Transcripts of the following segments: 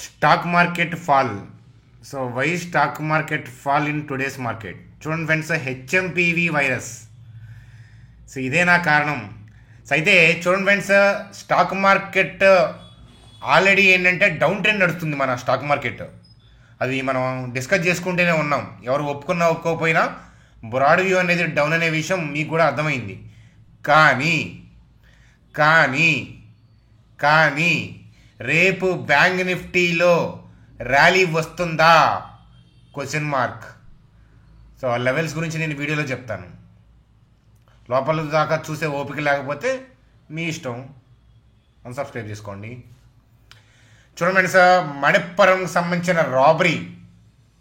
Stock market fall. So why stock market fall in today's market? చూడండి friends, HMPV virus. So ఇదే నా కారణం. So అయితే చూడండి ఫ్రెండ్స్, స్టాక్ మార్కెట్ ఆల్రెడీ ఏంటంటే డౌన్ ట్రెండ్ నడుస్తుంది. మన స్టాక్ మార్కెట్ అది మనం డిస్కస్ చేసుకుంటూనే ఉన్నాం. ఎవరు ఒప్పుకున్నా ఒప్పుకోకపోయినా బ్రాడ్ వ్యూ అనేది డౌన్ అనే విషయం మీకు కూడా అర్థమైంది. కానీ కానీ కానీ రేపు బ్యాంక్ నిఫ్టీలో ర్యాలీ వస్తుందా? Question mark. సో ఆ లెవెల్స్ గురించి నేను వీడియోలో చెప్తాను. లోపల దాకా చూసే ఓపిక లేకపోతే మీ ఇష్టం, అన్సబ్స్క్రైబ్ చేసుకోండి. చూడండి సార్, మణిపురంకి సంబంధించిన రాబరీ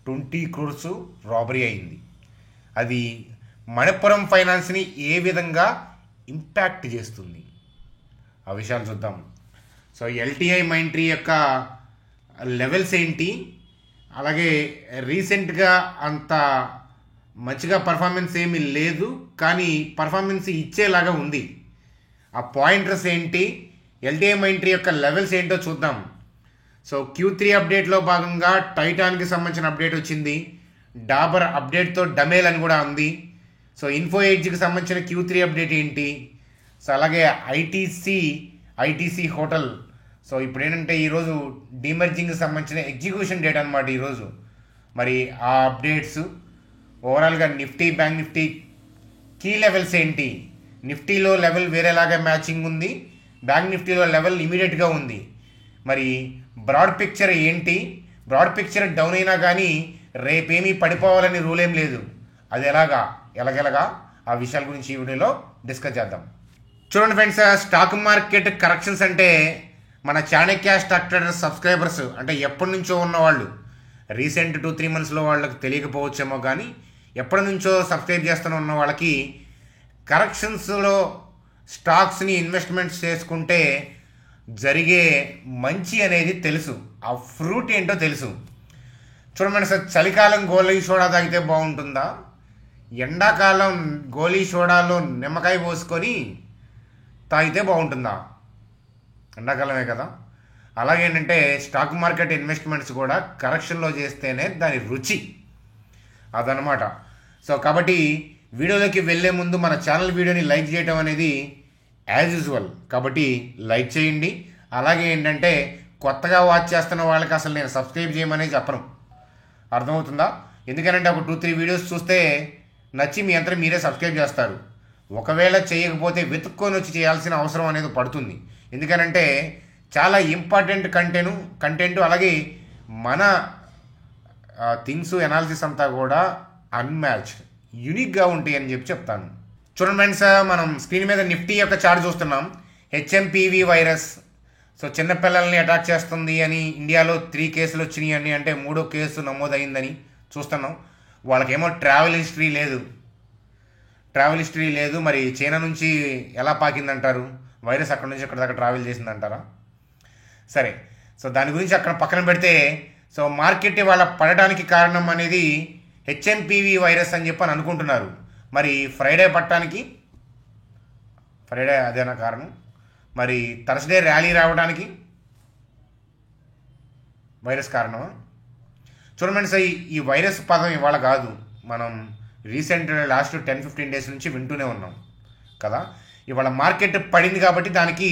20 crores రాబరీ అయింది. అది మణిపురం ఫైనాన్స్ని ఏ విధంగా ఇంపాక్ట్ చేస్తుంది ఆ విషయాలు చూద్దాం. సో ఎల్టీఐ మైంట్రీ యొక్క లెవెల్స్ ఏంటి, అలాగే రీసెంట్గా అంత మంచిగా పర్ఫార్మెన్స్ ఏమీ లేదు, కానీ పర్ఫార్మెన్స్ ఇచ్చేలాగా ఉంది. ఆ పాయింటర్స్ ఏంటి, ఎల్టీఐ మైంట్రీ యొక్క లెవెల్స్ ఏంటో చూద్దాం. సో Q3 అప్డేట్లో భాగంగా టైటాన్కి సంబంధించిన అప్డేట్ వచ్చింది. డాబర్ అప్డేట్తో డమేల్ అని కూడా ఉంది. సో ఇన్ఫో ఎడ్జ్కి సంబంధించిన Q3 అప్డేట్ ఏంటి, సో అలాగే ఐటీసీ హోటల్. సో ఇప్పుడు ఏంటంటే ఈరోజు డీమర్జింగ్కి సంబంధించిన ఎగ్జిక్యూషన్ డేట్ అనమాట ఈరోజు. మరి ఆ అప్డేట్స్, ఓవరాల్గా Nifty, bank Nifty key levels ఏంటి, నిఫ్టీలో లెవెల్ వేరేలాగా మ్యాచింగ్ ఉంది, బ్యాంక్ నిఫ్టీలో లెవెల్ ఇమీడియట్గా ఉంది. మరి బ్రాడ్ పిక్చర్ ఏంటి, బ్రాడ్ పిక్చర్ డౌన్ అయినా కానీ రేపేమీ పడిపోవాలని రూల్ ఏం లేదు. అది ఎలాగెలగా ఆ విషయాల గురించి ఈ వీడియోలో డిస్కస్ చేద్దాం. చూడండి ఫ్రెండ్స్, స్టాక్ మార్కెట్ కరెక్షన్స్ అంటే మన చాణక్య స్టాక్ ట్రేడర్ సబ్స్క్రైబర్స్ అంటే ఎప్పటి నుంచో ఉన్నవాళ్ళు, రీసెంట్ 2-3 monthsలో వాళ్ళకి తెలియకపోవచ్చేమో, కానీ ఎప్పటి నుంచో సబ్స్క్రైబ్ చేస్తూనే ఉన్న వాళ్ళకి కరెక్షన్స్లో స్టాక్స్ని ఇన్వెస్ట్మెంట్స్ చేసుకుంటే జరిగే మంచి అనేది తెలుసు, ఆ ఫ్రూట్ ఏంటో తెలుసు. చూడండి సార్, చలికాలం గోలీ సోడా తాగితే బాగుంటుందా, ఎండాకాలం గోలీ సోడాలో నిమ్మకాయ పోసుకొని తాగితే బాగుంటుందా? ఎండాకాలమే కదా. అలాగేంటంటే స్టాక్ మార్కెట్ ఇన్వెస్ట్మెంట్స్ కూడా కరెక్షన్లో చేస్తేనే దాని రుచి, అదనమాట. సో కాబట్టి వీడియోలోకి వెళ్ళే ముందు మన ఛానల్ వీడియోని లైక్ చేయడం అనేది యాజ్ యూజువల్, కాబట్టి లైక్ చేయండి. అలాగే ఏంటంటే కొత్తగా వాచ్ చేస్తున్న వాళ్ళకి అసలు నేను సబ్స్క్రైబ్ చేయమనే చెప్పను, అర్థమవుతుందా? ఎందుకంటే ఒక 2-3 వీడియోస్ చూస్తే నచ్చి మీ అంతా మీరే సబ్స్క్రైబ్ చేస్తారు. ఒకవేళ చేయకపోతే వెతుక్కొని వచ్చి చేయాల్సిన అవసరం అనేది పడుతుంది. ఎందుకనంటే చాలా ఇంపార్టెంట్ కంటెంట్ అలాగే మన థింగ్స్ ఎనాలిసిస్ అంతా కూడా అన్మ్యాచ్డ్, యూనిక్గా ఉంటాయి అని చెప్తాను. చూడండి ఫ్రెండ్స్, మనం స్క్రీన్ మీద నిఫ్టీ యొక్క చార్ట్ చూస్తున్నాం. HMPV virus. సో చిన్నపిల్లల్ని అటాక్ చేస్తుంది అని ఇండియాలో 3 కేసులు వచ్చినాయి అని, అంటే 3వ కేసు నమోదైందని చూస్తున్నాం. వాళ్ళకేమో ట్రావెల్ హిస్టరీ లేదు. మరి చైనా నుంచి ఎలా పాకిందంటారు వైరస్? అక్కడ నుంచి అక్కడ దాకా ట్రావెల్ చేసిందంటారా? సరే, సో దాని గురించి అక్కడ పక్కన పెడితే, సో మార్కెట్ వాళ్ళ పడడానికి కారణం అనేది హెచ్ఎంపివి వైరస్ అని చెప్పని అనుకుంటున్నారు. మరి ఫ్రైడే అదేనా కారణం? మరి థర్స్డే ర్యాలీ రావడానికి వైరస్ కారణమా? చూడండి సార్, ఈ వైరస్ పదం ఇవాళ కాదు, మనం రీసెంట్ లాస్ట్ 10-15 days నుంచి వింటూనే ఉన్నాం కదా. ఇవాళ మార్కెట్ పడింది కాబట్టి దానికి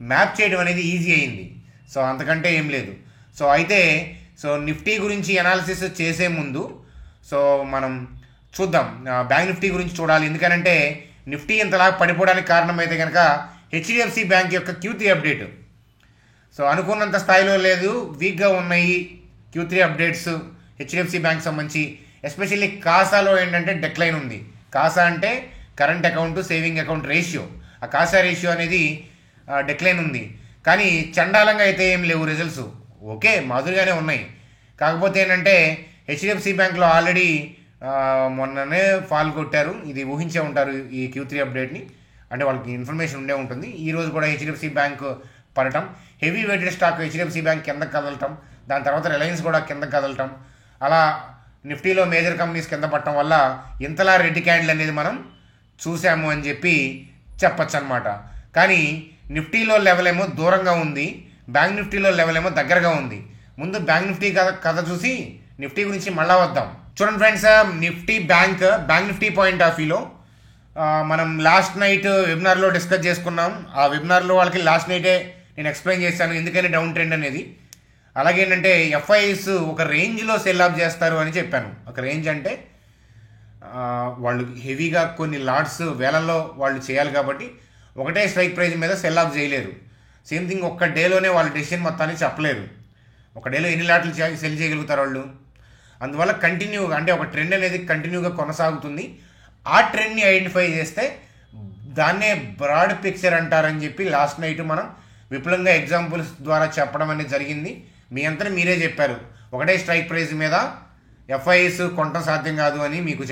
మ్యాప్ చేయడం అనేది ఈజీ అయింది. సో అంతకంటే ఏం లేదు. సో అయితే నిఫ్టీ గురించి అనాలిసిస్ చేసే ముందు మనం చూద్దాం, బ్యాంక్ నిఫ్టీ గురించి చూడాలి. ఎందుకనంటే నిఫ్టీ ఇంతలా పడిపోవడానికి కారణం అయితే కనుక హెచ్డిఎఫ్సి బ్యాంక్ యొక్క Q3 అప్డేట్. సో అనుకున్నంత స్థాయిలో లేదు, వీక్గా ఉన్నాయి Q3 అప్డేట్స్ హెచ్డిఎఫ్సి బ్యాంక్ సంబంధించి. ఎస్పెషల్లీ కాసాలో ఏంటంటే డిక్లైన్ ఉంది. కాసా అంటే current account saving account ratio. ఆ కాసా రేషియో అనేది డిక్లైన్ ఉంది. కానీ చండాలంగా అయితే ఏం లేవు రిజల్ట్స్, ఓకే మాదిరిగానే ఉన్నాయి. కాకపోతే ఏంటంటే హెచ్డిఎఫ్సి బ్యాంక్లో ఆల్రెడీ మొన్ననే ఫాల్ కొట్టారు. ఇది ఊహించే ఉంటారు ఈ Q3 అప్డేట్ని, అంటే వాళ్ళకి ఇన్ఫర్మేషన్ ఉండే ఉంటుంది. ఈరోజు కూడా హెచ్డిఎఫ్సి బ్యాంక్ పడటం, heavy weighted stock HDFC bank కిందకి కదలటం, దాని తర్వాత రిలయన్స్ కూడా కిందకి కదలటం, అలా నిఫ్టీలో మేజర్ కంపెనీస్ కింద పడటం వల్ల ఇంతలా రెడ్ క్యాండిల్ అనేది మనం చూసాము అని చెప్పచ్చు అనమాట. కానీ నిఫ్టీలో లెవెల్ ఏమో దూరంగా ఉంది, బ్యాంక్ నిఫ్టీలో లెవెల్ ఏమో దగ్గరగా ఉంది. ముందు బ్యాంక్ నిఫ్టీ కథ చూసి నిఫ్టీ గురించి మళ్ళా వద్దాం. చూడండి friends, Nifty bank Nifty point of వ్యూలో మనం లాస్ట్ నైట్ వెబినార్లో డిస్కస్ చేసుకున్నాం. ఆ వెబినార్లో వాళ్ళకి లాస్ట్ నైటే నేను ఎక్స్ప్లెయిన్ చేశాను ఎందుకని డౌన్ ట్రెండ్ అనేది. అలాగే ఏంటంటే ఎఫ్ఐఎస్ ఒక రేంజ్లో సెల్ ఆఫ్ చేస్తారు అని చెప్పాను. ఒక రేంజ్ అంటే వాళ్ళు హెవీగా కొన్ని లాట్స్ వేలల్లో వాళ్ళు చేయాలి కాబట్టి ఒకటే స్ట్రైక్ ప్రైజ్ మీద సెల్ ఆఫ్ చేయలేరు. సేమ్ థింగ్ ఒక్క డేలోనే వాళ్ళ డెసిషన్ మొత్తాన్ని చెప్పలేరు. ఒక డేలో ఎన్ని లాట్లు సెల్ చేయగలుగుతారు వాళ్ళు. అందువల్ల కంటిన్యూగా అంటే ఒక ట్రెండ్ అనేది కంటిన్యూగా కొనసాగుతుంది. ఆ ట్రెండ్ని ఐడెంటిఫై చేస్తే దాన్నే బ్రాడ్ పిక్చర్ అంటారని చెప్పి లాస్ట్ నైట్ మనం విపులంగా ఎగ్జాంపుల్స్ ద్వారా చెప్పడం అనేది జరిగింది. మీ అంతా మీరే చెప్పారు ఒకటే స్ట్రైక్ ప్రైజ్ మీద ఎఫ్ఐఎస్ కొనడం సాధ్యం కాదు అని మీకు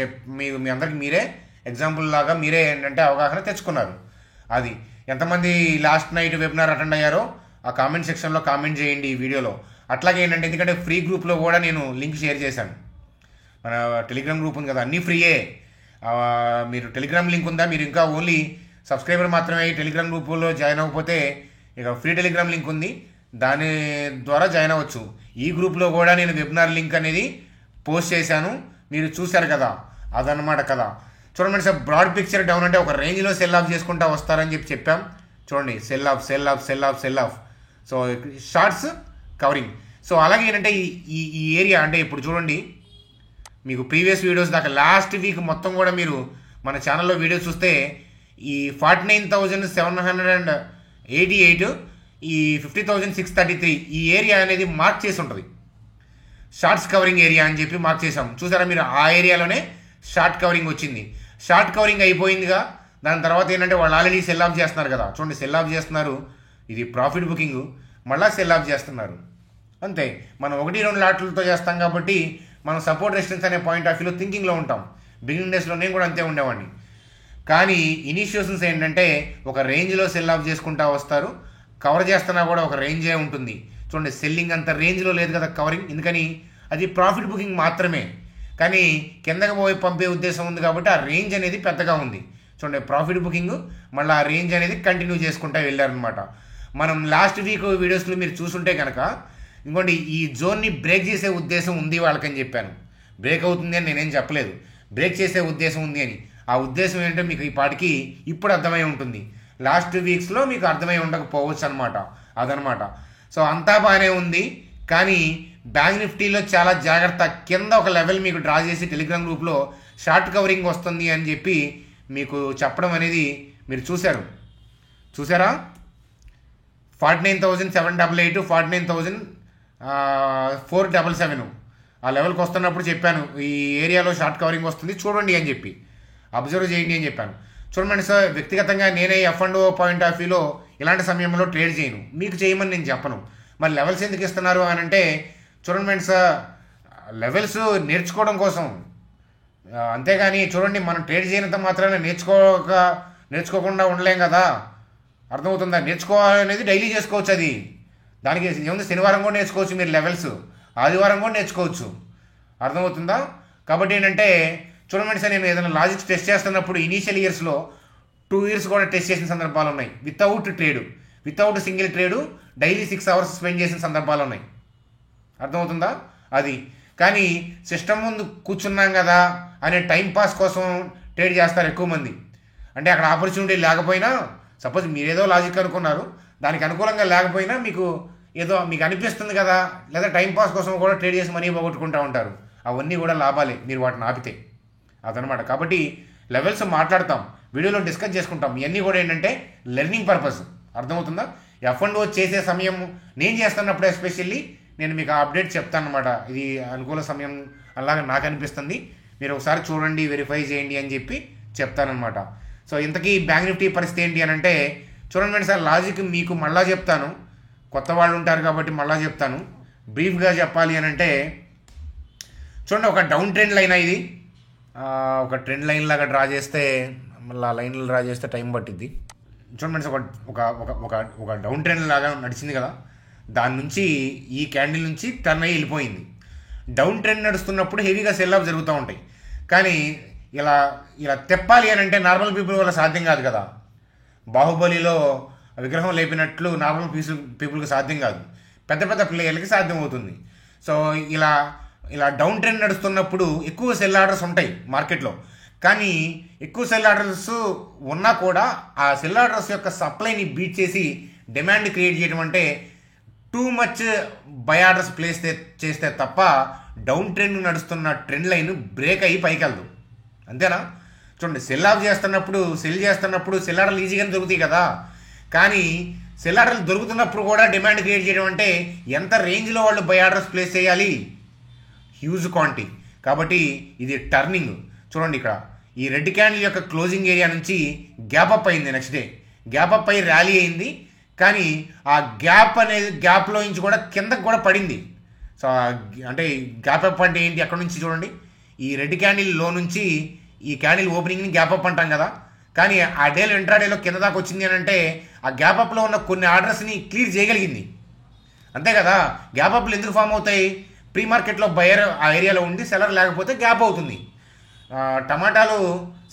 మీ అందరికి మీరే ఎగ్జాంపుల్ లాగా మీరే ఏంటంటే అవగాహన తెచ్చుకున్నారు. అది ఎంతమంది లాస్ట్ నైట్ వెబినార్ అటెండ్ అయ్యారో ఆ కామెంట్ సెక్షన్లో కామెంట్ చేయండి ఈ వీడియోలో. అట్లాగే ఏంటంటే ఎందుకంటే ఫ్రీ గ్రూప్లో కూడా నేను లింక్ షేర్ చేశాను. మన టెలిగ్రామ్ గ్రూప్ ఉంది కదా, అన్నీ ఫ్రీయే. మీరు టెలిగ్రామ్ లింక్ ఉందా, మీరు ఇంకా ఓన్లీ సబ్స్క్రైబర్ మాత్రమే టెలిగ్రామ్ గ్రూపులో జాయిన్ అవ్వకపోతే ఇక ఫ్రీ టెలిగ్రామ్ లింక్ ఉంది, దాని ద్వారా జాయిన్ అవ్వచ్చు. ఈ గ్రూప్లో కూడా నేను వెబినార్ లింక్ అనేది పోస్ట్ చేశాను, మీరు చూశారు కదా, అదనమాట కదా. చూడండి సార్, బ్రాడ్ పిక్చర్ డౌన్ అంటే ఒక రేంజ్లో సెల్ ఆఫ్ చేసుకుంటా వస్తారని చెప్పాం. చూడండి, sell off sell off sell off sell off. So shorts covering. So అలాగే ఏంటంటే ఈ ఏరియా అంటే ఇప్పుడు చూడండి, మీకు ప్రీవియస్ వీడియోస్ దాకా లాస్ట్ వీక్ మొత్తం కూడా మీరు మన ఛానల్లో వీడియోస్ చూస్తే ఈ 49,788 ఈ 50,633 ఈ ఏరియా అనేది మార్క్ చేసి ఉంటుంది. షార్ట్స్ కవరింగ్ ఏరియా అని చెప్పి మార్క్ చేసాం. చూసారా మీరు, ఆ ఏరియాలోనే షార్ట్ కవరింగ్ వచ్చింది. షార్ట్ కవరింగ్ అయిపోయిందిగా. దాని తర్వాత ఏంటంటే వాళ్ళు ఆల్రెడీ సెల్ ఆఫ్ చేస్తున్నారు కదా. చూడండి, సెల్ ఆఫ్ చేస్తున్నారు. ఇది ప్రాఫిట్ బుకింగ్, మళ్ళీ సెల్ ఆఫ్ చేస్తున్నారు. అంతే, మనం 1-2 లాట్లతో చేస్తాం కాబట్టి మనం సపోర్ట్ రెసిస్టెన్స్ అనే పాయింట్ ఆఫ్ వ్యూలో థింకింగ్లో ఉంటాం. బిగినింగ్ డేస్లో నేను కూడా అంతే ఉండేవాడిని. కానీ ఇనిషియేషన్స్ ఏంటంటే ఒక రేంజ్లో సెల్ ఆఫ్ చేసుకుంటా వస్తారు. కవర్ చేస్తున్నా కూడా ఒక రేంజే ఉంటుంది. చూడండి, సెల్లింగ్ అంత రేంజ్లో లేదు కదా కవరింగ్, ఎందుకని అది ప్రాఫిట్ బుకింగ్ మాత్రమే. కానీ కిందకి పోయి పంపే ఉద్దేశం ఉంది కాబట్టి ఆ రేంజ్ అనేది పెద్దగా ఉంది. చూడండి, ప్రాఫిట్ బుకింగ్ మళ్ళీ ఆ రేంజ్ అనేది కంటిన్యూ చేసుకుంటూ వెళ్ళారనమాట. మనం లాస్ట్ వీక్ వీడియోస్లో మీరు చూసుంటే కనుక ఇంకోటి ఈ జోన్ని బ్రేక్ చేసే ఉద్దేశం ఉంది వాళ్ళకని చెప్పాను. బ్రేక్ అవుతుంది అని నేనేం చెప్పలేదు, బ్రేక్ చేసే ఉద్దేశం ఉంది అని. ఆ ఉద్దేశం ఏంటంటే మీకు ఈ పాటికి ఇప్పుడు అర్థమై ఉంటుంది, లాస్ట్ వీక్స్లో మీకు అర్థమై ఉండకపోవచ్చు అనమాట. అదనమాట. సో అంతా బాగానే ఉంది. కానీ బ్యాంక్ నిఫ్టీలో చాలా జాగ్రత్త. కింద ఒక లెవెల్ మీకు డ్రా చేసి టెలిగ్రామ్ గ్రూప్లో షార్ట్ కవరింగ్ వస్తుంది అని చెప్పి మీకు చెప్పడం అనేది మీరు చూసారా. 49,788 49,477 ఆ లెవెల్కి వస్తున్నప్పుడు చెప్పాను ఈ ఏరియాలో షార్ట్ కవరింగ్ వస్తుంది చూడండి అని చెప్పి, అబ్జర్వ్ చేయండి అని చెప్పాను. చూడండి సార్, వ్యక్తిగతంగా నేనే F&O పాయింట్ ఆఫ్ వ్యూలో ఇలాంటి సమయంలో ట్రేడ్ చేయను, మీకు చేయమని నేను చెప్పను. మరి లెవెల్స్ ఎందుకు ఇస్తున్నారు అని అంటే చూడండి సార్, లెవెల్స్ నేర్చుకోవడం కోసం, అంతేగాని చూడండి మనం ట్రేడ్ చేయనంత మాత్రాన నేర్చుకోకుండా ఉండలేం కదా. అర్థమవుతుందా? నేర్చుకోవాలనేది డైలీ చేసుకోవచ్చు. అది దానికి ఏముంది, శనివారం కూడా నేర్చుకోవచ్చు మీరు లెవెల్స్, ఆదివారం కూడా నేర్చుకోవచ్చు. అర్థమవుతుందా? కాబట్టి ఏంటంటే చూడండి సార్, నేను ఏదైనా లాజిక్స్ టెస్ట్ చేస్తున్నప్పుడు ఇనీషియల్ ఇయర్స్లో 2 years కూడా టెస్ట్ చేసిన సందర్భాలు ఉన్నాయి. Without single trade daily 6 hours spend చేసిన సందర్భాలు ఉన్నాయి. అర్థమవుతుందా? అది కానీ సిస్టమ్ ముందు కూర్చున్నాం కదా అనే టైంపాస్ కోసం ట్రేడ్ చేస్తారు ఎక్కువ మంది. అంటే అక్కడ ఆపర్చునిటీ లేకపోయినా, సపోజ్ మీరేదో లాజిక్ అనుకున్నారు, దానికి అనుకూలంగా లేకపోయినా మీకు ఏదో మీకు అనిపిస్తుంది కదా, లేదా టైంపాస్ కోసం కూడా ట్రేడ్ చేసి మనీ పోగొట్టుకుంటూ ఉంటారు. అవన్నీ కూడా లాభాలే మీరు వాటిని ఆపితే. అదనమాట. కాబట్టి లెవెల్స్ మాట్లాడతాం, వీడియోలో డిస్కస్ చేసుకుంటాం. ఇవన్నీ కూడా ఏంటంటే లెర్నింగ్ పర్పస్. అర్థమవుతుందా? F&O చేసే సమయం నేను చేస్తున్నప్పుడు ఎస్పెషల్లీ నేను మీకు ఆ అప్డేట్ చెప్తాను అనమాట. ఇది అనుకూల సమయం అలాగా నాకు అనిపిస్తుంది, మీరు ఒకసారి చూడండి, వెరిఫై చేయండి అని చెప్పి చెప్తానమాట. సో ఇంతకీ బ్యాంక్ నిఫ్టీ పరిస్థితి ఏంటి అని అంటే చూడండి సార్, లాజిక్ మీకు మళ్ళా చెప్తాను, కొత్త వాళ్ళు ఉంటారు కాబట్టి మళ్ళా చెప్తాను. బ్రీఫ్గా చెప్పాలి అని అంటే చూడండి, ఒక డౌన్ ట్రెండ్ లైన్ ఇది, ఒక ట్రెండ్ లైన్ లాగా డ్రా చేస్తే, మళ్ళీ లైన్లు డ్రా చేస్తే టైం పట్టిద్ది. చూడండి సార్, ఒక డౌన్ ట్రెండ్ లాగా నడిచింది కదా, దాని నుంచి ఈ క్యాండిల్ నుంచి టర్న్ అయ్యి వెళ్ళిపోయింది. డౌన్ ట్రెండ్ నడుస్తున్నప్పుడు హెవీగా సెల్ ఆఫ్ జరుగుతూ ఉంటాయి. కానీ ఇలా తెప్పాలి అని అంటే నార్మల్ పీపుల్ వల్ల సాధ్యం కాదు కదా. బాహుబలిలో విగ్రహం లేపినట్లు నార్మల్ పీపుల్కి సాధ్యం కాదు. పెద్ద పెద్ద ప్లేయర్లకి సాధ్యమవుతుంది. సో ఇలా ఇలా డౌన్ ట్రెండ్ నడుస్తున్నప్పుడు ఎక్కువ సెల్ ఆర్డర్స్ ఉంటాయి మార్కెట్లో. కానీ ఎక్కువ సెల్ ఆర్డర్స్ ఉన్నా కూడా ఆ సెల్ ఆర్డర్స్ యొక్క సప్లైని బీట్ చేసి డిమాండ్ క్రియేట్ చేయడం అంటే too much bye orders place చేస్తే తప్ప డౌన్ ట్రెండ్ నడుస్తున్న ట్రెండ్ లైన్ బ్రేక్ అయ్యి పైకి వెళ్దు. అంతేనా? చూడండి, సెల్ చేస్తున్నప్పుడు సెల్ ఆర్డర్లు ఈజీగానే దొరుకుతాయి కదా. కానీ సెల్ ఆర్డర్లు దొరుకుతున్నప్పుడు కూడా డిమాండ్ క్రియేట్ చేయడం అంటే ఎంత రేంజ్లో వాళ్ళు బై ఆర్డర్స్ ప్లేస్ చేయాలి? Huge quantity. కాబట్టి ఇది టర్నింగ్. చూడండి, ఇక్కడ ఈ రెడ్ క్యాండిల్ యొక్క క్లోజింగ్ ఏరియా నుంచి గ్యాప్ అప్ అయింది. నెక్స్ట్ డే గ్యాప్ అప్ అయ్యి ర్యాలీ అయింది. కానీ ఆ గ్యాప్లో నుంచి కూడా కిందకు కూడా పడింది. సో అంటే గ్యాప్ అప్ అంటే ఏంటి? అక్కడ నుంచి చూడండి, ఈ రెడ్ క్యాండిల్ లో నుంచి ఈ క్యాండిల్ ఓపెనింగ్ని గ్యాప్ అప్ అంటాం కదా. కానీ ఆ డేలో ఇంట్రాడేలో కింద దాకా వచ్చింది అని అంటే ఆ గ్యాప్ అప్లో ఉన్న కొన్ని ఆర్డర్స్ని క్లియర్ చేయగలిగింది. అంతే కదా. గ్యాప్ అప్లు ఎందుకు ఫామ్ అవుతాయి? ప్రీ మార్కెట్లో బయర్ ఆ ఏరియాలో ఉండి సెలర్ లేకపోతే గ్యాప్ అవుతుంది. టమాటాలు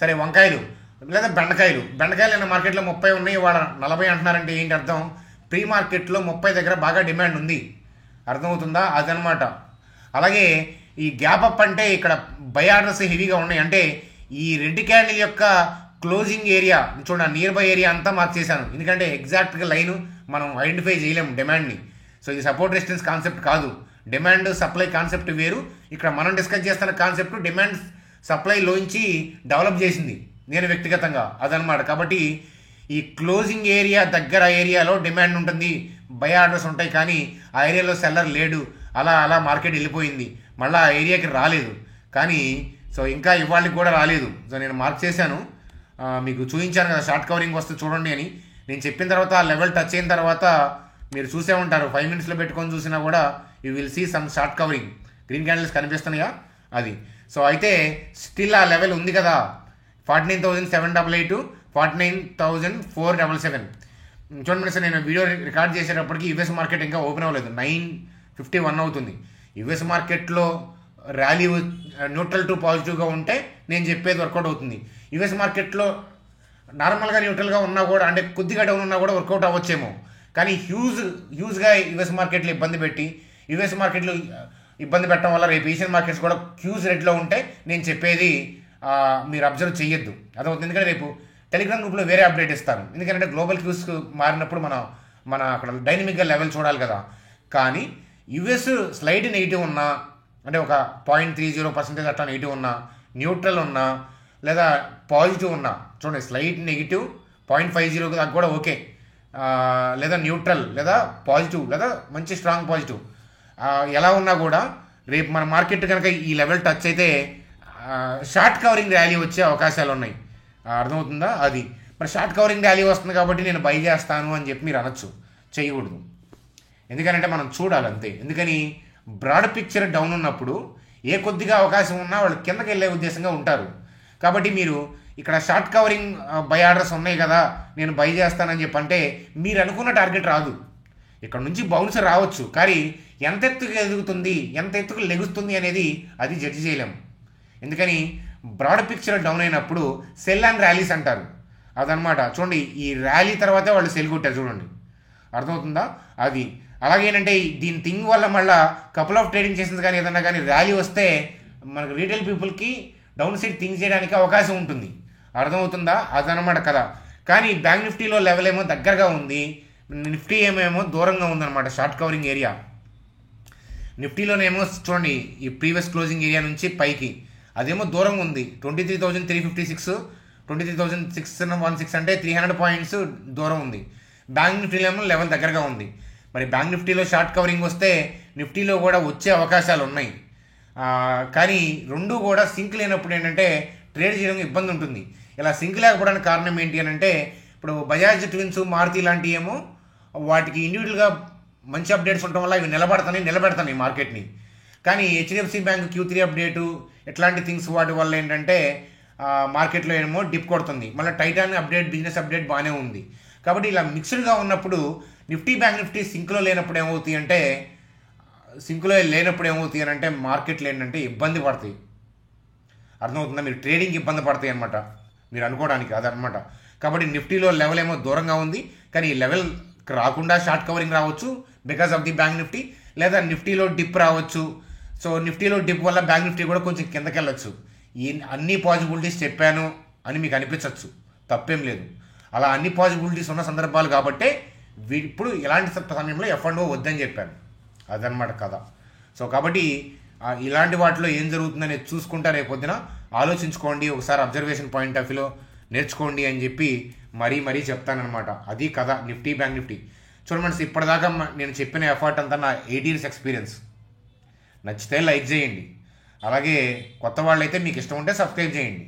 సరే, వంకాయలు లేదా బెండకాయలు నిన్న మార్కెట్లో 30 ఉన్నాయి, వాళ్ళ 40 అంటున్నారంటే ఏంటి అర్థం? ప్రీ మార్కెట్లో 30 దగ్గర బాగా డిమాండ్ ఉంది. అర్థమవుతుందా? అదనమాట. అలాగే ఈ గ్యాప్ అప్ అంటే ఇక్కడ బై ఆర్డర్స్ హెవీగా ఉన్నాయి. అంటే ఈ రెడ్ క్యాండిల్ యొక్క క్లోజింగ్ ఏరియా చూడండి, నియర్ బై ఏరియా అంతా మార్క్ చేశాను. ఎందుకంటే ఎగ్జాక్ట్గా లైన్ మనం ఐడెంటిఫై చేయలేము డిమాండ్ని. సో ఇది సపోర్ట్ రెసిస్టెన్స్ కాన్సెప్ట్ కాదు, డిమాండ్ సప్లై కాన్సెప్ట్ వేరు. ఇక్కడ మనం డిస్కస్ చేస్తున్న కాన్సెప్ట్ డిమాండ్ సప్లైలోంచి డెవలప్ చేసింది నేను వ్యక్తిగతంగా, అదనమాట. కాబట్టి ఈ క్లోజింగ్ ఏరియా దగ్గర ఏరియాలో డిమాండ్ ఉంటుంది, బై ఆర్డర్స్ ఉంటాయి. కానీ ఆ ఏరియాలో సెల్లర్ లేడు, అలా మార్కెట్ వెళ్ళిపోయింది, మళ్ళీ ఆ ఏరియాకి రాలేదు. కానీ సో ఇంకా ఇవాళకి కూడా రాలేదు. సో నేను మార్క్ చేశాను, మీకు చూపించాను కదా షార్ట్ కవరింగ్ వస్తే చూడండి అని. నేను చెప్పిన తర్వాత ఆ లెవెల్ టచ్ అయిన తర్వాత మీరు చూసే ఉంటారు, 5 మినిట్స్లో పెట్టుకొని చూసినా కూడా you will see some short covering. Green candles కనిపిస్తున్నాయా? అది. సో అయితే స్టిల్ ఆ లెవెల్ ఉంది కదా, 49,788, 49,477. చూడండి సార్, నేను వీడియో రికార్డ్ చేసేటప్పటికి యూఎస్ మార్కెట్ ఇంకా ఓపెన్ అవ్వలేదు, 9:51 అవుతుంది. యూఎస్ మార్కెట్లో ర్యాలీ న్యూట్రల్ టు పాజిటివ్గా ఉంటే నేను చెప్పేది వర్కౌట్ అవుతుంది. యూఎస్ మార్కెట్లో నార్మల్గా న్యూట్రల్గా ఉన్నా కూడా, అంటే కొద్దిగా డౌన్ ఉన్నా కూడా వర్కౌట్ అవ్వచ్చేమో. కానీ హ్యూజ్గా యూఎస్ మార్కెట్లో ఇబ్బంది పెట్టడం వల్ల రేపు ఏషియన్ మార్కెట్స్ కూడా హ్యూజ్ రేట్లో ఉంటే నేను చెప్పేది మీరు అబ్జర్వ్ చేయొద్దు. అదవుతుంది. ఎందుకంటే రేపు టెలిగ్రామ్ గ్రూప్లో వేరే అప్డేట్ ఇస్తాను. ఎందుకంటే గ్లోబల్ క్యూస్ మారినప్పుడు మన అక్కడ డైనమిక్గా లెవెల్ చూడాలి కదా. కానీ యుఎస్ స్లైడ్ నెగిటివ్ ఉన్నా, అంటే ఒక 0.30% అట్లా నెగిటివ్ ఉన్నా, న్యూట్రల్ ఉన్నా లేదా పాజిటివ్ ఉన్నా, చూడండి స్లైడ్ నెగిటివ్ 0.50 దాకా కూడా ఓకే, లేదా న్యూట్రల్ లేదా పాజిటివ్ లేదా మంచి స్ట్రాంగ్ పాజిటివ్ ఎలా ఉన్నా కూడా రేపు మన మార్కెట్ కనుక ఈ లెవెల్ టచ్ అయితే షార్ట్ కవరింగ్ ర్యాలీ వచ్చే అవకాశాలు ఉన్నాయి. అర్థమవుతుందా? అది మరి షార్ట్ కవరింగ్ ర్యాలీ వస్తుంది కాబట్టి నేను బై చేస్తాను అని చెప్పి మీరు అనొచ్చు, చేయకూడదు. ఎందుకంటే మనం చూడాలి అంతే. ఎందుకని బ్రాడ్ పిక్చర్ డౌన్ ఉన్నప్పుడు ఏ కొద్దిగా అవకాశం ఉన్నా వాళ్ళు కిందకి వెళ్ళే ఉద్దేశంగా ఉంటారు. కాబట్టి మీరు ఇక్కడ షార్ట్ కవరింగ్ బై ఆర్డర్స్ ఉన్నాయి కదా, నేను బై చేస్తానని చెప్పంటే మీరు అనుకున్న టార్గెట్ రాదు. ఇక్కడ నుంచి బౌన్స్ రావచ్చు, కానీ ఎంత ఎత్తుకు ఎదుగుతుంది, ఎంత ఎత్తుకు లెగుస్తుంది అనేది అది జడ్జి చేయలేము. ఎందుకని బ్రాడ్ పిక్చర్ డౌన్ అయినప్పుడు సెల్ అండ్ ర్యాలీస్ అంటారు, అదనమాట. చూడండి, ఈ ర్యాలీ తర్వాతే వాళ్ళు సెల్ కొట్టారు చూడండి, అర్థమవుతుందా? అది అలాగేనంటే దీని థింగ్ వల్ల మళ్ళీ కపుల్ ఆఫ్ ట్రేడింగ్ చేసింది కానీ ఏదన్నా కానీ ర్యాలీ వస్తే మనకు రీటైల్ పీపుల్కి డౌన్ సైడ్ థింక్ చేయడానికి అవకాశం ఉంటుంది, అర్థమవుతుందా? అదనమాట కదా. కానీ బ్యాంక్ నిఫ్టీలో లెవెల్ ఏమో దగ్గరగా ఉంది, నిఫ్టీ ఏమేమో దూరంగా ఉందన్నమాట. షార్ట్ కవరింగ్ ఏరియా నిఫ్టీలోనేమో చూడండి ఈ ప్రీవియస్ క్లోజింగ్ ఏరియా నుంచి పైకి అదేమో దూరంగా ఉంది, 23,356, 23,616 అంటే 300 పాయింట్స్ దూరం ఉంది. బ్యాంక్ నిఫ్టీలో ఏమో లెవెల్ దగ్గరగా ఉంది. మరి బ్యాంక్ నిఫ్టీలో షార్ట్ కవరింగ్ వస్తే నిఫ్టీలో కూడా వచ్చే అవకాశాలు ఉన్నాయి. కానీ రెండు కూడా సింక్ లేనప్పుడు ఏంటంటే ట్రేడ్ చేయడం ఇబ్బంది ఉంటుంది. ఇలా సింక్ లేకపోవడానికి కారణం ఏంటి అని అంటే, ఇప్పుడు బజాజ్ ట్విన్స్, మారుతి లాంటివి ఏమో వాటికి ఇండివిజువల్గా మంచి అప్డేట్స్ ఉండటం వల్ల ఇవి నిలబెడతాయి మార్కెట్ని. కానీ హెచ్డిఎఫ్సి బ్యాంక్ Q3 అప్డేటు ఇట్లాంటి థింగ్స్ వాటి వల్ల ఏంటంటే మార్కెట్లో ఏమో డిప్ కొడుతుంది. మళ్ళీ టైటాన్ అప్డేట్, బిజినెస్ అప్డేట్ బాగానే ఉంది. కాబట్టి ఇలా మిక్స్డ్గా ఉన్నప్పుడు నిఫ్టీ బ్యాంక్ నిఫ్టీ సింక్లో లేనప్పుడు ఏమవుతాయి అంటే మార్కెట్లు ఏంటంటే ఇబ్బంది పడతాయి, అర్థమవుతుందా? మీరు ట్రేడింగ్ ఇబ్బంది పడతాయి అనమాట మీరు అనుకోవడానికి, అదనమాట. కాబట్టి నిఫ్టీలో లెవెల్ ఏమో దూరంగా ఉంది, కానీ ఈ లెవెల్ రాకుండా షార్ట్ కవరింగ్ రావచ్చు because of the bank Nifty, లేదా నిఫ్టీలో డిప్ రావచ్చు. సో నిఫ్టీలో డిప్ వల్ల బ్యాంక్ నిఫ్టీ కూడా కొంచెం కిందకి వెళ్ళొచ్చు. ఈ అన్ని పాసిబిలిటీస్ చెప్పాను అని మీకు అనిపించవచ్చు, తప్పేం లేదు. అలా అన్ని పాసిబిలిటీస్ ఉన్న సందర్భాలు కాబట్టే ఇప్పుడు ఇలాంటి సమయంలో F&O వద్దని చెప్పాను. అదనమాట కథ. సో కాబట్టి ఇలాంటి వాటిలో ఏం జరుగుతుందనేది చూసుకుంటా రేపొద్దున ఆలోచించుకోండి, ఒకసారి అబ్జర్వేషన్ పాయింట్ ఆఫ్ వ్యూలో నేర్చుకోండి అని చెప్పి మరీ చెప్తానమాట. అది కథ నిఫ్టీ బ్యాంక్ నిఫ్టీ. చూడండి ఫ్రెండ్స్, ఇప్పటిదాకా నేను చెప్పిన ఎఫర్ట్ అంతా నా 8 years ఎక్స్పీరియన్స్. నచ్చితే లైక్ చేయండి, అలాగే కొత్త వాళ్ళు అయితే మీకు ఇష్టం ఉంటే సబ్స్క్రైబ్ చేయండి.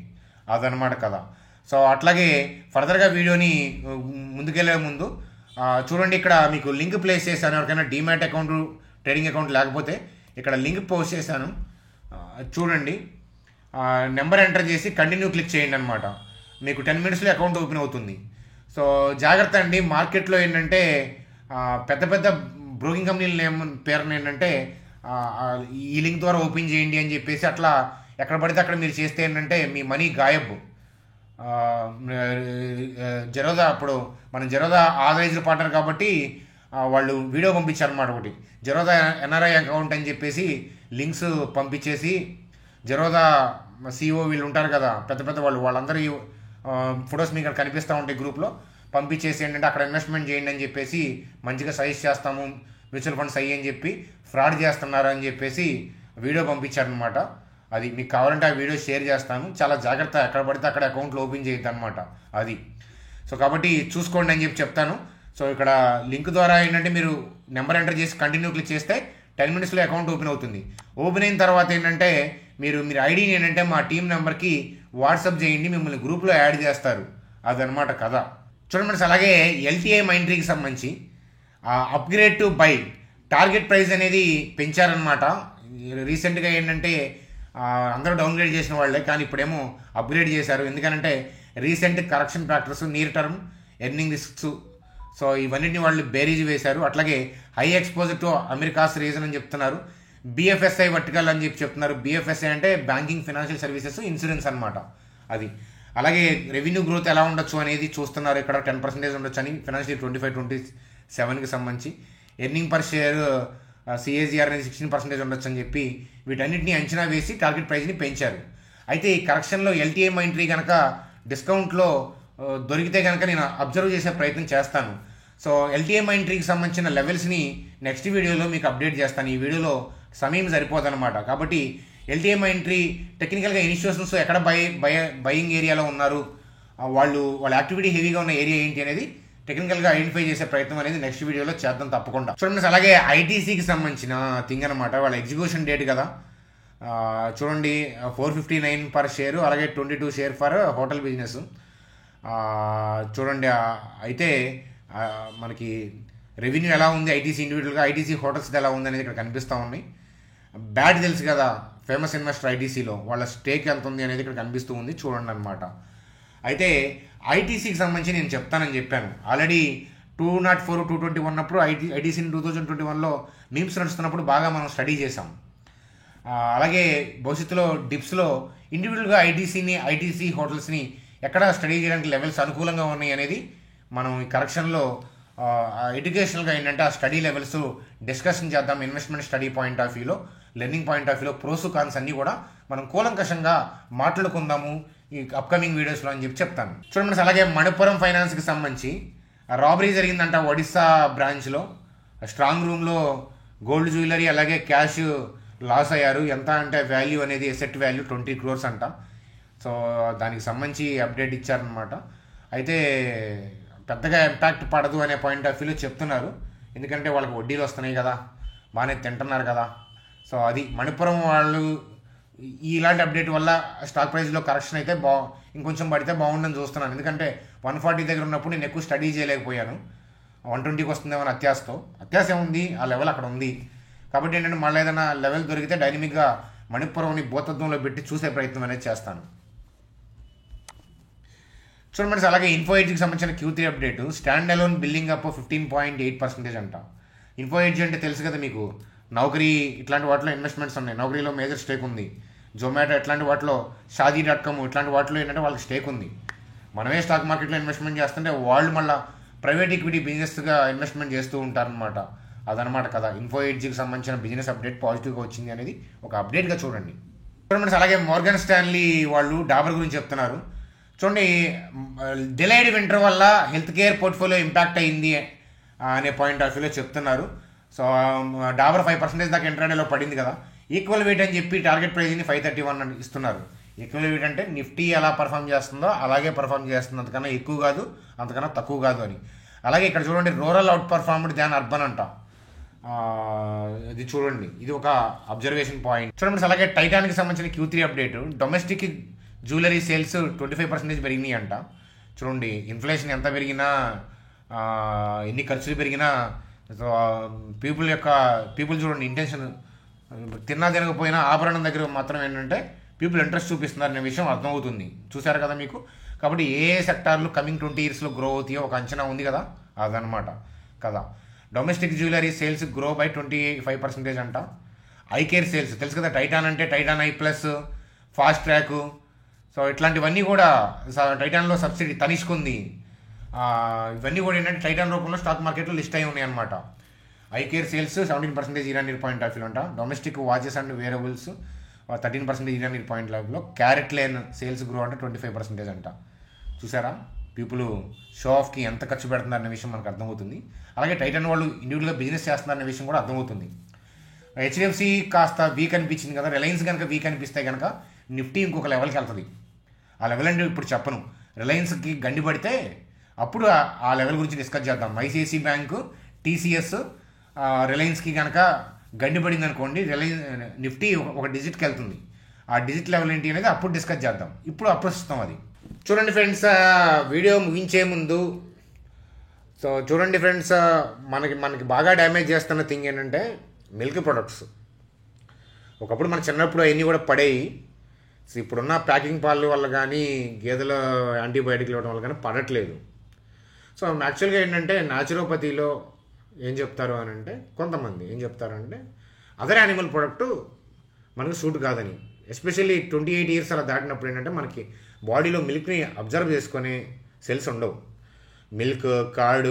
అదనమాట కథ. సో అట్లాగే ఫర్దర్గా వీడియోని ముందుకెళ్ళే ముందు చూడండి, ఇక్కడ మీకు లింక్ ప్లేస్ చేశాను. ఎవరికైనా డీమ్యాట్ అకౌంట్, ట్రేడింగ్ అకౌంట్ లేకపోతే ఇక్కడ లింక్ పోస్ట్ చేశాను, చూడండి. నెంబర్ ఎంటర్ చేసి కంటిన్యూ క్లిక్ చేయండి అనమాట. మీకు 10 minutesలో అకౌంట్ ఓపెన్ అవుతుంది. సో జాగ్రత్త అండి, మార్కెట్లో ఏంటంటే పెద్ద బ్రోకింగ్ కంపెనీల పేరున ఏంటంటే ఈ లింక్ ద్వారా ఓపెన్ చేయండి అని చెప్పేసి అట్లా ఎక్కడ పడితే అక్కడ మీరు చేస్తే ఏంటంటే మీ మనీ గాయబ్. జెరోదా, అప్పుడు మనం జెరోదా ఆథరైజ్డ్ పార్ట్నర్ కాబట్టి వాళ్ళు వీడియో పంపించారన్నమాట. ఒకటి జెరోదా NRI అకౌంట్ అని చెప్పేసి లింక్స్ పంపించేసి జెరోదా CEO వీళ్ళు ఉంటారు కదా పెద్ద వాళ్ళందరూ ఫొటోస్ మీకు ఇక్కడ కనిపిస్తూ ఉంటాయి గ్రూప్లో, పంపించేసి ఏంటంటే అక్కడ ఇన్వెస్ట్మెంట్ చేయండి అని చెప్పేసి మంచిగా సజెస్ట్ చేస్తాము, మ్యూచువల్ ఫండ్స్ అయ్యి అని చెప్పి ఫ్రాడ్ చేస్తున్నారు అని చెప్పేసి వీడియో పంపించారనమాట. అది మీకు కావాలంటే ఆ వీడియో షేర్ చేస్తాను. చాలా జాగ్రత్త, ఎక్కడ పడితే అక్కడ అకౌంట్లు ఓపెన్ చేయొద్దు అనమాట అది. సో కాబట్టి చూసుకోండి అని చెప్పి చెప్తాను. సో ఇక్కడ లింక్ ద్వారా ఏంటంటే మీరు నెంబర్ ఎంటర్ చేసి కంటిన్యూ క్లిక్ చేస్తే 10 minutesలో అకౌంట్ ఓపెన్ అవుతుంది. ఓపెన్ అయిన తర్వాత ఏంటంటే మీరు ఐడిని ఏంటంటే మా టీం నెంబర్కి వాట్సాప్ చేయండి, మిమ్మల్ని గ్రూప్లో యాడ్ చేస్తారు. అదనమాట కథ. చూడండి ఫ్రెండ్స్, అలాగే LTI మైంట్రీకి సంబంధించి upgrade to buy target price అనేది పెంచారనమాట. రీసెంట్గా ఏంటంటే అందరూ డౌన్గ్రేడ్ చేసిన వాళ్ళే, కానీ ఇప్పుడేమో అప్గ్రేడ్ చేశారు. ఎందుకంటే recent correction factors, near term earning risks, so ఇవన్నిటిని వాళ్ళు బేరీజ్ వేశారు. అట్లాగే high exposure to Americas region అని చెప్తున్నారు. BFSI వర్టికల్ అని చెప్పి చెప్తున్నారు. BFSI అంటే బ్యాంకింగ్, ఫైనాన్షియల్ సర్వీసెస్, ఇన్సూరెన్స్ అనమాట అది. అలాగే రెవెన్యూ గ్రోత్ ఎలా ఉండొచ్చు అనేది చూస్తున్నారు. ఇక్కడ 10% ఉండొచ్చు అని ఫైనాన్షియల్ 25-27కి సంబంధించి. ఎర్నింగ్ పర్ షేర్ CAGR అనేది 16% ఉండొచ్చు అని చెప్పి వీటన్నిటిని అంచనా వేసి టార్గెట్ ప్రైస్ని పెంచారు. అయితే ఈ కరెక్షన్లో LTI మైంట్రీ కనుక డిస్కౌంట్లో దొరికితే కనుక నేను అబ్జర్వ్ చేసే ప్రయత్నం చేస్తాను. సో LTI మైంట్రీకి సంబంధించిన లెవెల్స్ని నెక్స్ట్ వీడియోలో మీకు అప్డేట్ చేస్తాను. ఈ వీడియోలో సమయం సరిపోదన్నమాట. కాబట్టి LTI మైంట్రీ టెక్నికల్గా ఇన్స్టిట్యూషన్స్ ఎక్కడ బయింగ్ ఏరియాలో ఉన్నారు, వాళ్ళ యాక్టివిటీ హెవీగా ఉన్న ఏరియా ఏంటి అనేది టెక్నికల్గా ఐడెంటిఫై చేసే ప్రయత్నం అనేది నెక్స్ట్ వీడియోలో చేద్దాం తప్పకుండా. చూడండి, అలాగే ITCకి సంబంధించిన థింగ్ అనమాట. వాళ్ళ ఎగ్జిక్యూషన్ డేట్ కదా, చూడండి 459 పర్ షేరు, అలాగే 22 షేర్ ఫర్ హోటల్ బిజినెస్. చూడండి, అయితే మనకి రెవెన్యూ ఎలా ఉంది ITC ఇండివిజువల్గా, ITC హోటల్స్ ఎలా ఉంది అనేది ఇక్కడ కనిపిస్తూ ఉన్నాయి. బ్యాడ్ తెలుసు కదా, ఫేమస్ ఇన్వెస్టర్ ITCలో వాళ్ళ స్టేక్ ఎంత ఉంది అనేది ఇక్కడ కనిపిస్తూ ఉంది, చూడండి అనమాట. అయితే ITCకి సంబంధించి నేను చెప్తానని చెప్పాను ఆల్రెడీ. 204, 220 ఉన్నప్పుడు ITCని 2021లో మీమ్స్ నడుస్తున్నప్పుడు బాగా మనం స్టడీ చేసాం. అలాగే భవిష్యత్తులో డిప్స్లో ఇండివిజువల్గా ITC హోటల్స్ని ఎక్కడ స్టడీ చేయడానికి లెవెల్స్ అనుకూలంగా ఉన్నాయి అనేది మనం ఈ కరెక్షన్లో ఎడ్యుకేషనల్గా ఏంటంటే ఆ స్టడీ లెవెల్స్ డిస్కషన్ చేద్దాం. ఇన్వెస్ట్మెంట్ స్టడీ పాయింట్ ఆఫ్ వ్యూలో, లెర్నింగ్ పాయింట్ ఆఫ్ వ్యూలో ప్రోస్ కాన్స్ అన్నీ కూడా మనం కూలంకషంగా మాట్లాడుకుందాము ఈ అప్కమింగ్ వీడియోస్లో అని చెప్పి చెప్తాను. చూడండి, అలాగే మణిపురం ఫైనాన్స్కి సంబంధించి రాబరీ జరిగిందంట ఒడిస్సా బ్రాంచ్లో. స్ట్రాంగ్ రూమ్లో గోల్డ్ జ్యువెలరీ అలాగే క్యాష్ లాస్ అయ్యారు. ఎంత అంటే వాల్యూ అనేది ఎసెట్ వాల్యూ 20 crores అంట. సో దానికి సంబంధించి అప్డేట్ ఇచ్చారనమాట. అయితే పెద్దగా ఇంపాక్ట్ పడదు అనే పాయింట్ ఆఫ్ వ్యూలో చెప్తున్నారు, ఎందుకంటే వాళ్ళకి వడ్డీలు వస్తున్నాయి కదా, బాగానే తింటున్నారు కదా. సో అది మణిపురం వాళ్ళు ఇలాంటి అప్డేట్ వల్ల స్టాక్ ప్రైస్లో కరెక్షన్ అయితే ఇంకొంచెం పడితే బాగుందని చూస్తున్నాను. ఎందుకంటే 140 దగ్గర ఉన్నప్పుడు నేను ఎక్కువ స్టడీ చేయలేకపోయాను. 120కి వస్తుందేమో అత్యాశ ఉంది, ఆ లెవెల్ అక్కడ ఉంది. కాబట్టి ఏంటంటే మళ్ళీ ఏదైనా లెవెల్ దొరికితే డైనమిక్గా మణిపురంని భూతత్వంలో పెట్టి చూసే ప్రయత్నం అనేది చేస్తాను. చూడండి, అలాగే ఇన్ఫో ఎడ్జ్కి సంబంధించిన Q3 update. Stand alone billing up 15.8% అంట. ఇన్ఫో ఎడ్జ్ అంటే తెలుసు కదా మీకు, నౌకరీ ఇట్లాంటి వాటిలో ఇన్వెస్ట్మెంట్స్ ఉన్నాయి. నౌకరీలో మేజర్ స్టేక్ ఉంది. జొమాటో ఇట్లాంటి వాటిలో, Shaadi.com ఇట్లాంటి వాటిలో ఏంటంటే వాళ్ళకి స్టేక్ ఉంది. మనమే స్టాక్ మార్కెట్లో ఇన్వెస్ట్మెంట్ చేస్తుంటే వాళ్ళు మళ్ళీ ప్రైవేట్ ఈక్విటీ బిజినెస్గా ఇన్వెస్ట్మెంట్ చేస్తూ ఉంటారనమాట. అదనమాట కదా ఇన్ఫో ఎడ్జ్కి సంబంధించిన బిజినెస్ అప్డేట్ పాజిటివ్గా వచ్చింది అనేది ఒక అప్డేట్గా చూడండి. ఫ్రెండ్స్, అలాగే మోర్గన్ స్టాన్లీ వాళ్ళు డాబర్ గురించి చెప్తున్నారు. చూడండి, డిలైడ్ వింటర్ వల్ల హెల్త్ కేర్ పోర్ట్ఫోలియో ఇంపాక్ట్ అయింది అనే పాయింట్ ఆఫ్ వ్యూలో చెప్తున్నారు. సో డాబర్ 5% దాకా ఇంట్రాడేలో పడింది కదా. ఈక్వల్ వెయిట్ అని చెప్పి టార్గెట్ ప్రైజ్ని 531 ఇస్తున్నారు. ఈక్వల్ వెయిట్ అంటే నిఫ్టీ ఎలా పర్ఫామ్ చేస్తుందో అలాగే పర్ఫామ్ చేస్తుంది, అంతకన్నా ఎక్కువ కాదు అంతకన్నా తక్కువ కాదు అని. అలాగే ఇక్కడ చూడండి, రూరల్ అవుట్ పర్ఫార్మ్డ్ దాన్ అర్బన్ అంట. ఇది చూడండి, ఇది ఒక అబ్జర్వేషన్ పాయింట్. చూడండి, అలాగే టైటాన్కి సంబంధించిన Q3 update. Domestic jewellery sales 25% పెరిగినాయి అంట. చూడండి, ఇన్ఫ్లేషన్ ఎంత పెరిగినా, ఎన్ని ఖర్చులు పెరిగినా, పీపుల్ చూడండి ఇంటెన్షన్, తినకపోయినా ఆభరణం దగ్గర మాత్రం ఏంటంటే పీపుల్ ఇంట్రెస్ట్ చూపిస్తున్నారనే విషయం అర్థమవుతుంది. చూసారు కదా మీకు. కాబట్టి ఏ సెక్టార్లు కమింగ్ 20 yearsలో గ్రో అవుతాయో ఒక అంచనా ఉంది కదా, అదనమాట కదా. Domestic jewellery sales grow by 25% అంట. ఐకేర్ సేల్స్ తెలుసు కదా, టైటాన్ అంటే Titan I plus, fast track, so ఇట్లాంటివన్నీ కూడా టైటాన్లో సబ్సిడీ తనిష్కుంది. ఇవన్నీ కూడా ఏంటంటే టైటాన్ రూపంలో స్టాక్ మార్కెట్లో లిస్ట్ అయి ఉన్నాయి అనమాట. Eyecare sales 17% year point of view అంట. Domestic watches and wearables 13% year point of వ్యూలో. క్యారెట్ లేన్ సేల్స్ గ్రో అంటే 25% అంట. చూసారా, పీపుల్ షో ఆఫ్కి ఎంత ఖర్చు పెడుతున్నారనే విషయం మనకు అర్థమవుతుంది. అలాగే టైటాన్ వాళ్ళు ఇండివిజువల్గా బిజినెస్ చేస్తున్నారనే విషయం కూడా అర్థమవుతుంది. హెచ్డిఎఫ్సి కాస్త వీక్ అనిపించింది కదా, రిలయన్స్ కనుక వీక్ అనిపిస్తే కనుక నిఫ్టీ ఇంకొక లెవెల్కి వెళ్తుంది. ఆ లెవెల్ అంటే ఇప్పుడు చెప్పను, రిలయన్స్కి గండి పడితే అప్పుడు ఆ లెవెల్ గురించి డిస్కస్ చేద్దాం. ఐసిఐసి బ్యాంకు, టీసీఎస్, రిలయన్స్కి కనుక గండి పడింది అనుకోండి, నిఫ్టీ ఒక డిజిట్కి వెళ్తుంది. ఆ డిజిట్ లెవెల్ ఏంటి అనేది అప్పుడు డిస్కస్ చేద్దాం. ఇప్పుడు అప్రస్తుతం అది. చూడండి ఫ్రెండ్స్, వీడియో ముగించే ముందు చూడండి ఫ్రెండ్స్, మనకి బాగా డ్యామేజ్ చేస్తున్న థింగ్ ఏంటంటే మిల్క్ ప్రొడక్ట్స్. ఒకప్పుడు మన చిన్నప్పుడు అవన్నీ కూడా పడేవి. సో ఇప్పుడున్న ప్యాకింగ్ పాలు వల్ల కానీ గేదెల యాంటీబయాటిక్లు ఇవ్వడం వల్ల కానీ పడట్లేదు. సో యాక్చువల్గా ఏంటంటే న్యాచురోపతిలో ఏం చెప్తారు అని అంటే, కొంతమంది ఏం చెప్తారంటే అదర్ యానిమల్ ప్రొడక్ట్ మనకు సూట్ కాదని. ఎస్పెషల్లీ 28 years అలా దాటినప్పుడు ఏంటంటే మనకి బాడీలో మిల్క్ని అబ్జర్వ్ చేసుకునే సెల్స్ ఉండవు. మిల్క్, కర్డ్,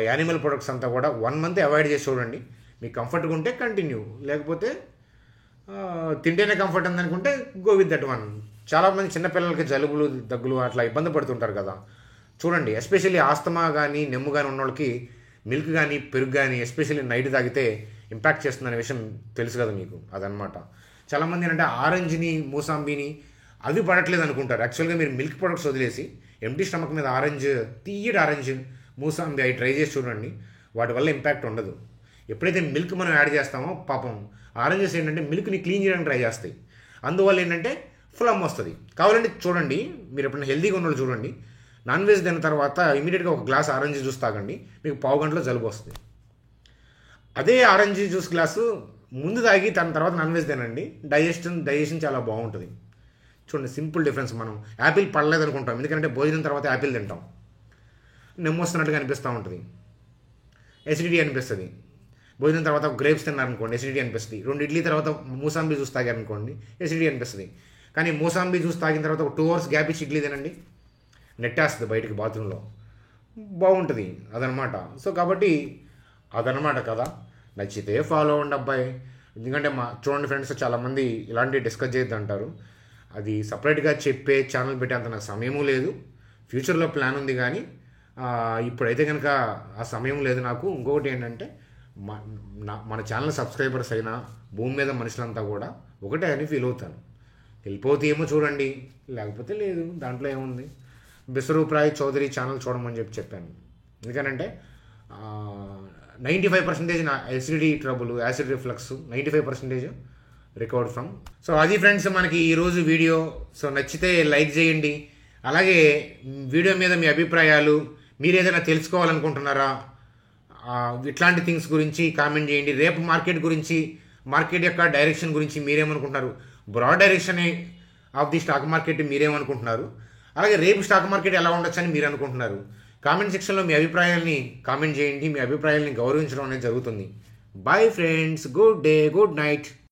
యానిమల్ ప్రొడక్ట్స్ అంతా కూడా 1 month అవాయిడ్ చేసి చూడండి. మీకు కంఫర్ట్గా ఉంటే కంటిన్యూ, లేకపోతే తింటేనే కంఫర్ట్ ఉందనుకుంటే గో విత్ దట్ వన్. చాలామంది చిన్నపిల్లలకి జలుబులు, దగ్గులు అట్లా ఇబ్బంది పడుతుంటారు కదా. చూడండి, ఎస్పెషల్లీ ఆస్తమా కానీ నెమ్ము కానీ ఉన్న వాళ్ళకి మిల్క్ కానీ పెరుగు కానీ ఎస్పెషల్లీ నైట్ తాగితే ఇంపాక్ట్ చేస్తుందనే విషయం తెలుసు కదా మీకు. అదనమాట. చాలామంది ఏంటంటే ఆరెంజ్ని, మూసాంబీని అవి పడట్లేదు అనుకుంటారు. యాక్చువల్గా మీరు మిల్క్ ప్రొడక్ట్స్ వదిలేసి ఎంటీ స్టమక్ మీద తీయటి ఆరెంజ్, మూసాంబి అవి ట్రై చేసి చూడండి, వాటి వల్ల ఇంపాక్ట్ ఉండదు. ఎప్పుడైతే మిల్క్ మనం యాడ్ చేస్తామో పాపం ఆరెంజెస్ ఏంటంటే మిల్క్ని క్లీన్ చేయడానికి ట్రై చేస్తాయి. అందువల్ల ఏంటంటే ఫ్లమ్ వస్తుంది. కావాలంటే చూడండి, మీరు ఎప్పుడైనా హెల్తీగా ఉన్నోళ్ళు చూడండి, నాన్ వెజ్ తిన్న తర్వాత ఇమీడియట్గా ఒక గ్లాస్ ఆరెంజ్ జ్యూస్ తాగండి, మీకు 1/2 గంటలో జలుబు వస్తుంది. అదే ఆరెంజ్ జ్యూస్ గ్లాసు ముందు తాగి దాని తర్వాత నాన్ వెజ్ తినండి, డైజెషన్ చాలా బాగుంటుంది. చూడండి, సింపుల్ డిఫరెన్స్. మనం యాపిల్ పడలేదు అనుకుంటాం, ఎందుకంటే భోజనం తర్వాత యాపిల్ తింటాం, నెమ్ము వస్తున్నట్టుగా అనిపిస్తూ ఉంటుంది, ఎసిడిటీ అనిపిస్తుంది. భోజనం తర్వాత గ్రేప్స్ తిన్నారనుకోండి, ఎసిడిటీ అనిపిస్తుంది. 2 ఇడ్లీ తర్వాత మూసాంబీ జ్యూస్ తాగారనుకోండి, ఎసిడిటీ అనిపిస్తుంది. కానీ మూసాంబీ జ్యూస్ తాగిన తర్వాత ఒక 2 hours గ్యాప్ ఇచ్చి ఇడ్లీ తినండి, నెట్టేస్తుంది బయటికి బాత్రూంలో, బాగుంటుంది. అదనమాట. సో కాబట్టి అదనమాట కదా. నచ్చితే ఫాలో అవ్వండి అబ్బాయి. ఎందుకంటే చూడండి ఫ్రెండ్స్, చాలామంది ఇలాంటివి డిస్కస్ చేయొద్దు అంటారు. అది సపరేట్గా చెప్పే ఛానల్ పెట్టేంత నాకు సమయము లేదు. ఫ్యూచర్లో ప్లాన్ ఉంది, కానీ ఇప్పుడైతే కనుక ఆ సమయం లేదు నాకు. ఇంకొకటి ఏంటంటే మన ఛానల్ సబ్స్క్రైబర్స్ అయినా భూమి మీద మనుషులంతా కూడా ఒకటే అని ఫీల్ అవుతాను. వెళ్ళిపోతే ఏమో చూడండి, లేకపోతే లేదు, దాంట్లో ఏముంది. బిసరూప్రాయ్ చౌదరి ఛానల్ చూడమని చెప్పాను. ఎందుకనంటే 95% నా acidity trouble, acid reflux 95% recovered from. So అది ఫ్రెండ్స్ మనకి ఈరోజు వీడియో. సో నచ్చితే లైక్ చేయండి. అలాగే వీడియో మీద మీ అభిప్రాయాలు, మీరు ఏదైనా తెలుసుకోవాలనుకుంటున్నారా, ఇట్లాంటి థింగ్స్ గురించి కామెంట్ చేయండి. రేపు మార్కెట్ గురించి, మార్కెట్ యొక్క డైరెక్షన్ గురించి మీరేమనుకుంటున్నారు, broad direction of the stock market మీరేమనుకుంటున్నారు, అలాగే రేపు స్టాక్ మార్కెట్ ఎలా ఉండొచ్చు అని మీరు అనుకుంటున్నారు. కామెంట్ సెక్షన్లో మీ అభిప్రాయాల్ని కామెంట్ చేయండి. మీ అభిప్రాయాల్ని గౌరవించడం అనేది జరుగుతుంది. Bye friends, good day, good night.